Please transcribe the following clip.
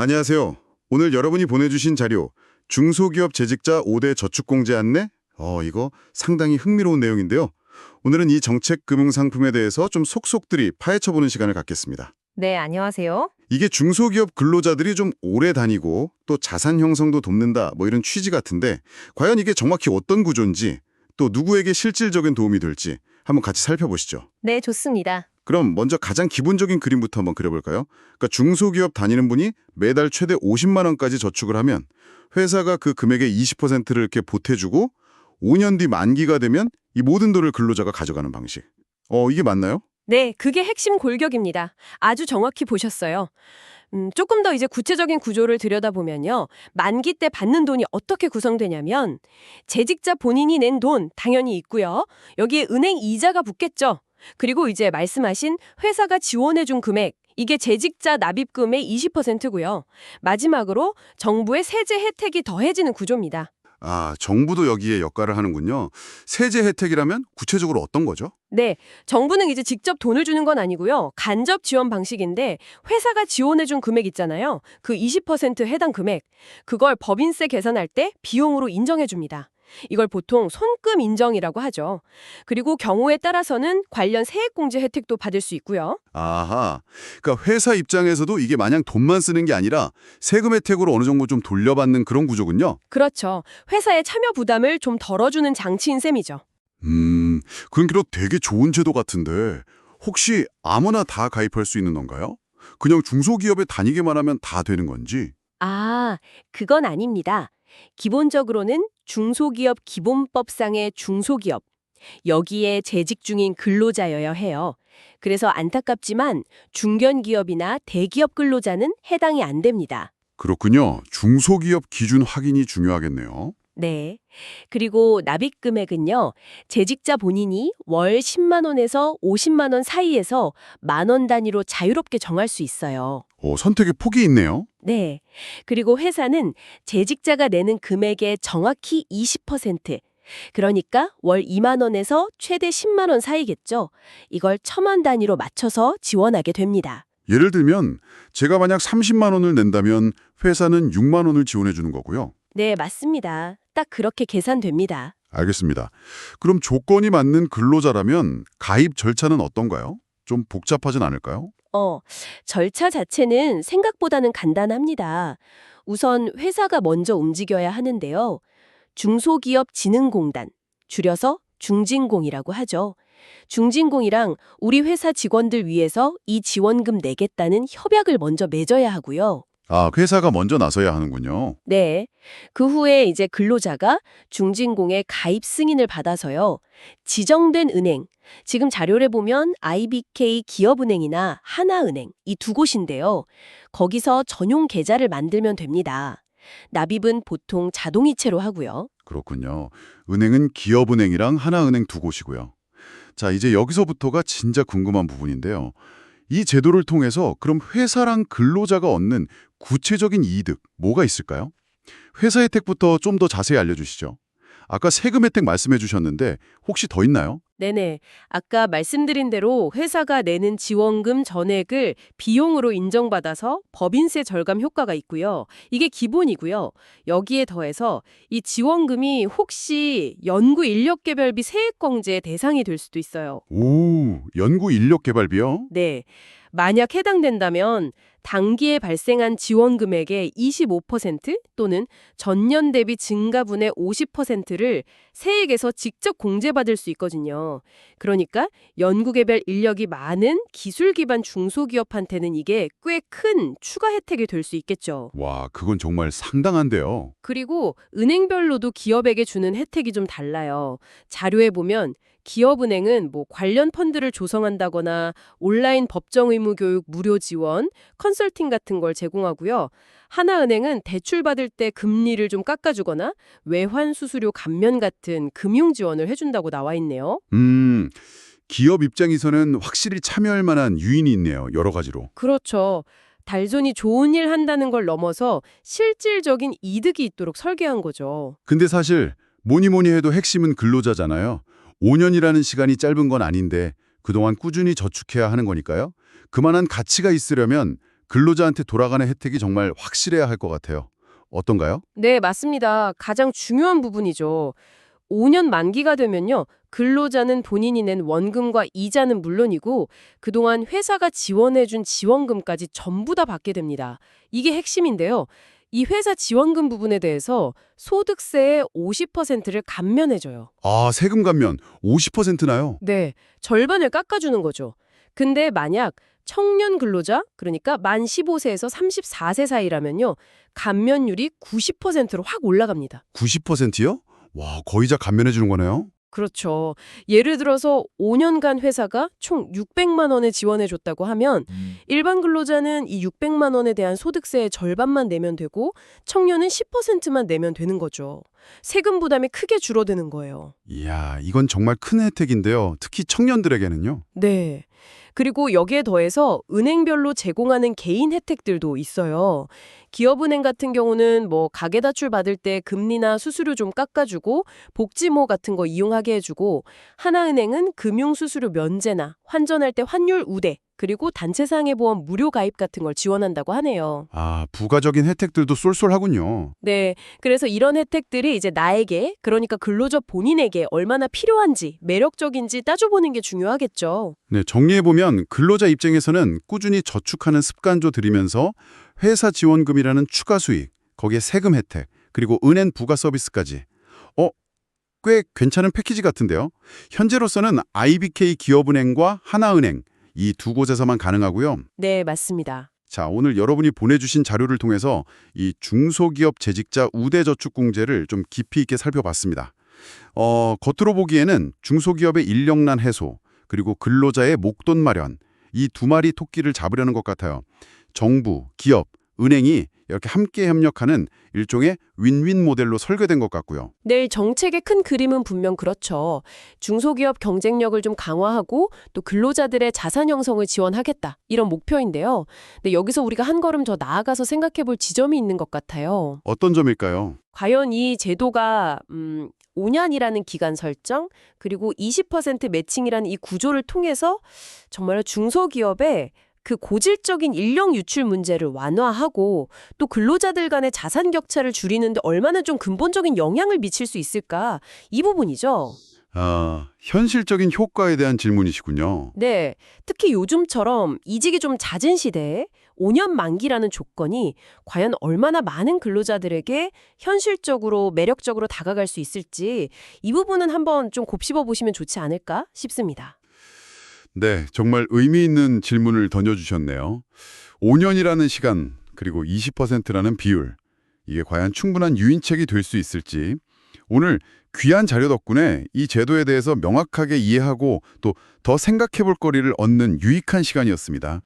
안녕하세요. 오늘 여러분이 보내주신 자료, 중소기업 재직자 5대 저축공제 안내? 이거 상당히 흥미로운 내용인데요. 오늘은 이 정책 금융 상품에 대해서 좀 속속들이 파헤쳐보는 시간을 갖겠습니다. 네, 안녕하세요. 이게 중소기업 근로자들이 좀 오래 다니고 또 자산 형성도 돕는다 뭐 이런 취지 같은데 과연 이게 정확히 어떤 구조인지 또 누구에게 실질적인 도움이 될지 한번 같이 살펴보시죠. 네, 좋습니다. 그럼 먼저 가장 기본적인 그림부터 한번 그려볼까요? 그러니까 중소기업 다니는 분이 매달 최대 50만 원까지 저축을 하면 회사가 그 금액의 20%를 이렇게 보태주고 5년 뒤 만기가 되면 이 모든 돈을 근로자가 가져가는 방식. 이게 맞나요? 네, 그게 핵심 골격입니다. 아주 정확히 보셨어요. 조금 더 이제 구체적인 구조를 들여다보면요. 만기 때 받는 돈이 어떻게 구성되냐면 재직자 본인이 낸 돈 당연히 있고요. 여기에 은행 이자가 붙겠죠. 그리고 이제 말씀하신 회사가 지원해준 금액, 이게 재직자 납입금의 20%고요. 마지막으로 정부의 세제 혜택이 더해지는 구조입니다. 아, 정부도 여기에 역할을 하는군요. 세제 혜택이라면 구체적으로 어떤 거죠? 네, 정부는 이제 직접 돈을 주는 건 아니고요. 간접 지원 방식인데 회사가 지원해준 금액 있잖아요. 그 20% 해당 금액, 그걸 법인세 계산할 때 비용으로 인정해줍니다. 이걸 보통 손금 인정이라고 하죠. 그리고 경우에 따라서는 관련 세액공제 혜택도 받을 수 있고요. 아하, 그러니까 회사 입장에서도 이게 마냥 돈만 쓰는 게 아니라 세금 혜택으로 어느 정도 좀 돌려받는 그런 구조군요. 그렇죠. 회사의 참여 부담을 좀 덜어주는 장치인 셈이죠. 그런 게 되게 좋은 제도 같은데 혹시 아무나 다 가입할 수 있는 건가요? 그냥 중소기업에 다니기만 하면 다 되는 건지? 아, 그건 아닙니다. 기본적으로는 중소기업 기본법상의 중소기업, 여기에 재직 중인 근로자여야 해요. 그래서 안타깝지만 중견기업이나 대기업 근로자는 해당이 안 됩니다. 그렇군요. 중소기업 기준 확인이 중요하겠네요. 네. 그리고 납입 금액은요. 재직자 본인이 월 10만 원에서 50만 원 사이에서 10,000원 단위로 자유롭게 정할 수 있어요. 선택의 폭이 있네요. 네. 그리고 회사는 재직자가 내는 금액의 정확히 20%, 그러니까 월 2만 원에서 최대 10만 원 사이겠죠. 이걸 1,000원 단위로 맞춰서 지원하게 됩니다. 예를 들면 제가 만약 30만 원을 낸다면 회사는 6만 원을 지원해 주는 거고요. 네, 맞습니다. 딱 그렇게 계산됩니다. 알겠습니다. 그럼 조건이 맞는 근로자라면 가입 절차는 어떤가요? 좀 복잡하진 않을까요? 절차 자체는 생각보다는 간단합니다. 우선 회사가 먼저 움직여야 하는데요. 중소기업진흥공단, 줄여서 중진공이라고 하죠. 중진공이랑 우리 회사 직원들 위해서 이 지원금 내겠다는 협약을 먼저 맺어야 하고요. 아, 회사가 먼저 나서야 하는군요. 네. 그 후에 이제 근로자가 중진공의 가입 승인을 받아서요. 지정된 은행, 지금 자료를 보면 IBK 기업은행이나 하나은행 이 두 곳인데요. 거기서 전용 계좌를 만들면 됩니다. 납입은 보통 자동이체로 하고요. 그렇군요. 은행은 기업은행이랑 하나은행 두 곳이고요. 자, 이제 여기서부터가 진짜 궁금한 부분인데요. 이 제도를 통해서 그럼 회사랑 근로자가 얻는 구체적인 이득, 뭐가 있을까요? 회사 혜택부터 좀 더 자세히 알려주시죠. 아까 세금 혜택 말씀해 주셨는데 혹시 더 있나요? 네네. 아까 말씀드린 대로 회사가 내는 지원금 전액을 비용으로 인정받아서 법인세 절감 효과가 있고요. 이게 기본이고요. 여기에 더해서 이 지원금이 혹시 연구 인력 개발비 세액공제 대상이 될 수도 있어요. 오, 연구 인력 개발비요? 네. 만약 해당된다면 당기에 발생한 지원 금액의 25% 또는 전년 대비 증가분의 50%를 세액에서 직접 공제받을 수 있거든요. 그러니까 연구개발 인력이 많은 기술 기반 중소기업한테는 이게 꽤 큰 추가 혜택이 될 수 있겠죠. 와, 그건 정말 상당한데요. 그리고 은행별로도 기업에게 주는 혜택이 좀 달라요. 자료에 보면 기업은행은 뭐 관련 펀드를 조성한다거나 온라인 법정 의무 교육 무료 지원, 컨설팅 같은 걸 제공하고요. 하나은행은 대출 받을 때 금리를 좀 깎아주거나 외환 수수료 감면 같은 금융 지원을 해준다고 나와 있네요. 기업 입장에서는 확실히 참여할 만한 유인이 있네요. 여러 가지로. 그렇죠. 달전이 좋은 일 한다는 걸 넘어서 실질적인 이득이 있도록 설계한 거죠. 근데 사실 뭐니 뭐니 해도 핵심은 근로자잖아요. 5년이라는 시간이 짧은 건 아닌데 그동안 꾸준히 저축해야 하는 거니까요. 그만한 가치가 있으려면 근로자한테 돌아가는 혜택이 정말 확실해야 할 것 같아요. 어떤가요? 네, 맞습니다. 가장 중요한 부분이죠. 5년 만기가 되면요. 근로자는 본인이 낸 원금과 이자는 물론이고 그동안 회사가 지원해준 지원금까지 전부 다 받게 됩니다. 이게 핵심인데요. 이 회사 지원금 부분에 대해서 소득세의 50%를 감면해줘요. 아, 세금 감면 50%나요? 네, 절반을 깎아주는 거죠. 근데 만약 청년 근로자, 그러니까 만 15세에서 34세 사이라면요. 감면율이 90%로 확 올라갑니다. 90%요? 와, 거의 다 감면해 주는 거네요. 그렇죠. 예를 들어서 5년간 회사가 총 600만 원을 지원해 줬다고 하면 일반 근로자는 이 600만 원에 대한 소득세의 절반만 내면 되고 청년은 10%만 내면 되는 거죠. 세금 부담이 크게 줄어드는 거예요. 이야, 이건 정말 큰 혜택인데요. 특히 청년들에게는요. 네. 그리고 여기에 더해서 은행별로 제공하는 개인 혜택들도 있어요. 기업은행 같은 경우는 뭐 가계다출 받을 때 금리나 수수료 좀 깎아주고 복지모 같은 거 이용하게 해주고 하나은행은 금융수수료 면제나 환전할 때 환율 우대 그리고 단체상해보험 무료 가입 같은 걸 지원한다고 하네요. 아, 부가적인 혜택들도 쏠쏠하군요. 네, 그래서 이런 혜택들이 이제 나에게, 그러니까 근로자 본인에게 얼마나 필요한지, 매력적인지 따져보는 게 중요하겠죠. 네, 정리해보면 근로자 입장에서는 꾸준히 저축하는 습관조 들이면서 회사 지원금이라는 추가 수익, 거기에 세금 혜택, 그리고 은행 부가 서비스까지. 꽤 괜찮은 패키지 같은데요. 현재로서는 IBK 기업은행과 하나은행, 이 두 곳에서만 가능하고요. 네, 맞습니다. 자, 오늘 여러분이 보내주신 자료를 통해서 이 중소기업 재직자 우대저축공제를 좀 깊이 있게 살펴봤습니다. 겉으로 보기에는 중소기업의 인력난 해소, 그리고 근로자의 목돈 마련, 이 두 마리 토끼를 잡으려는 것 같아요. 정부, 기업, 은행이 이렇게 함께 협력하는 일종의 윈윈 모델로 설계된 것 같고요. 내일 정책의 큰 그림은 분명 그렇죠. 중소기업 경쟁력을 좀 강화하고 또 근로자들의 자산 형성을 지원하겠다. 이런 목표인데요. 근데 여기서 우리가 한 걸음 더 나아가서 생각해 볼 지점이 있는 것 같아요. 어떤 점일까요? 과연 이 제도가 5년이라는 기간 설정, 그리고 20% 매칭이라는 이 구조를 통해서 정말 중소기업의 그 고질적인 인력 유출 문제를 완화하고 또 근로자들 간의 자산 격차를 줄이는데 얼마나 좀 근본적인 영향을 미칠 수 있을까? 이 부분이죠. 아, 현실적인 효과에 대한 질문이시군요. 네, 특히 요즘처럼 이직이 좀 잦은 시대에 5년 만기라는 조건이 과연 얼마나 많은 근로자들에게 현실적으로 매력적으로 다가갈 수 있을지 이 부분은 한번 좀 곱씹어 보시면 좋지 않을까 싶습니다. 네, 정말 의미 있는 질문을 던져주셨네요. 5년이라는 시간, 그리고 20%라는 비율, 이게 과연 충분한 유인책이 될 수 있을지 오늘 귀한 자료 덕분에 이 제도에 대해서 명확하게 이해하고 또 더 생각해 볼 거리를 얻는 유익한 시간이었습니다.